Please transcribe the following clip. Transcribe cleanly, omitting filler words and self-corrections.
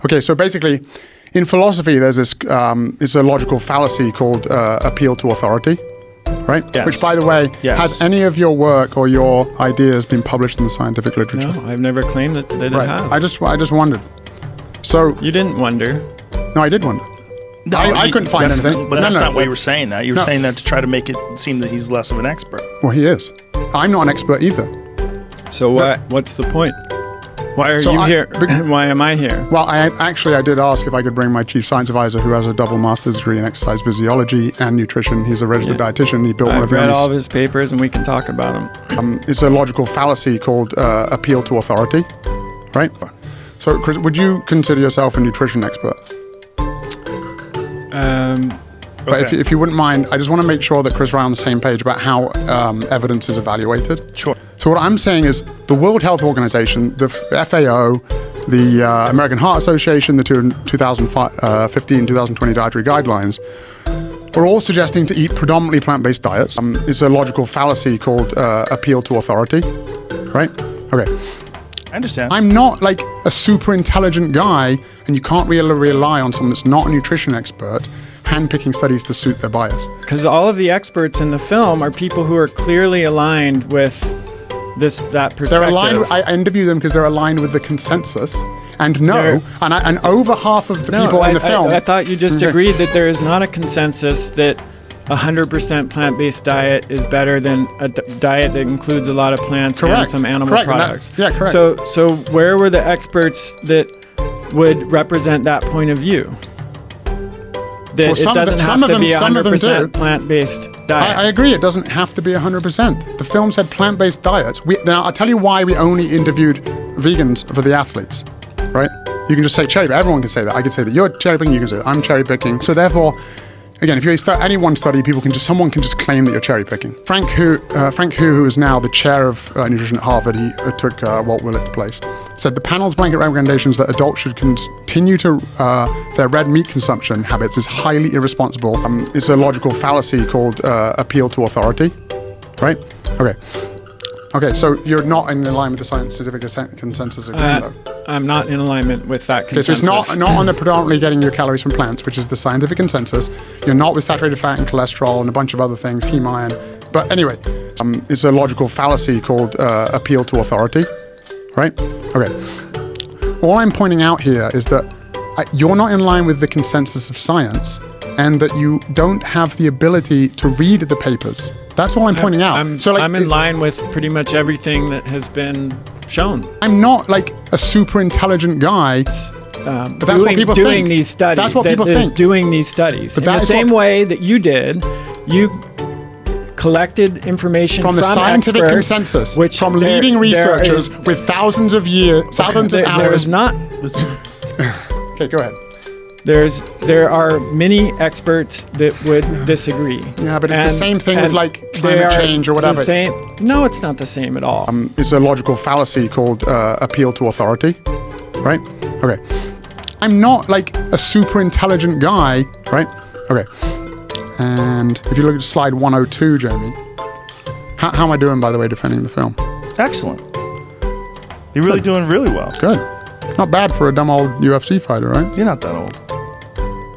Okay, so basically, in philosophy, there's this, it's a logical fallacy called appeal to authority, right? Yes. Which, by the way, has any of your work or your ideas been published in the scientific literature? No, I've never claimed that it has. I just wondered. So you didn't wonder. No, I did wonder. No, I couldn't find anything. But that's not why you were saying that. You were saying that to try to make it seem that he's less of an expert. Well, he is. I'm not an expert either. So what's the point? Why are you here? Why am I here? Well, I did ask if I could bring my chief science advisor, who has a double master's degree in exercise physiology and nutrition. He's a registered dietitian. He built one of them. I've read all of his papers, and we can talk about them. It's a logical fallacy called appeal to authority, right? So, Chris, would you consider yourself a nutrition expert? But if you wouldn't mind, I just want to make sure that Chris and I are on the same page about how evidence is evaluated. Sure. So what I'm saying is the World Health Organization, the FAO, the American Heart Association, the 2015-2020 dietary guidelines, are all suggesting to eat predominantly plant-based diets. It's a logical fallacy called appeal to authority, right? Okay. I understand. I'm not like a super intelligent guy, and you can't really rely on someone that's not a nutrition expert handpicking studies to suit their bias. Because all of the experts in the film are people who are clearly aligned with that perspective. They're aligned. I interview them because they're aligned with the consensus. And and over half of the people in the film. I thought you just agreed that there is not a consensus that 100% plant-based diet is better than a diet that includes a lot of plants and some animal products. Correct. So where were the experts that would represent that point of view? That it doesn't have to be a 100% plant-based diet. I agree, it doesn't have to be 100%. The film said plant-based diets. Now, I'll tell you why we only interviewed vegans for the athletes, right? You can just say cherry, everyone can say that. I can say that you're cherry picking, you can say that I'm cherry picking. So therefore, again, if you start any one study, someone can just claim that you're cherry picking. Frank Hu, who is now the chair of nutrition at Harvard, he took Walt Willett's place, said the panel's blanket recommendations that adults should continue to their red meat consumption habits is highly irresponsible. It's a logical fallacy called appeal to authority, right? Okay, so you're not in alignment with the scientific consensus again, though? I'm not in alignment with that consensus. Okay, so it's not on the predominantly getting your calories from plants, which is the scientific consensus. You're not with saturated fat and cholesterol and a bunch of other things, heme iron. But anyway, it's a logical fallacy called appeal to authority, right? Okay. All I'm pointing out here is that you're not in line with the consensus of science and that you don't have the ability to read the papers. That's all I'm pointing out. I'm in line with pretty much everything that has been shown. I'm not like a super intelligent guy, but that's what people think. These studies. That's what people think. Doing these studies. In the same way that you did, you collected information from the scientific experts, consensus, which from leading researchers with thousands of hours. There is not. Okay, go ahead. There are many experts that would disagree. Yeah, but it's the same thing with like climate change or whatever. No, it's not the same at all. It's a logical fallacy called appeal to authority, right? Okay. I'm not like a super intelligent guy, right? Okay. And if you look at slide 102, Jamie, how am I doing, by the way, defending the film? Excellent. You're really doing really well. Good. Not bad for a dumb old UFC fighter, right? You're not that old.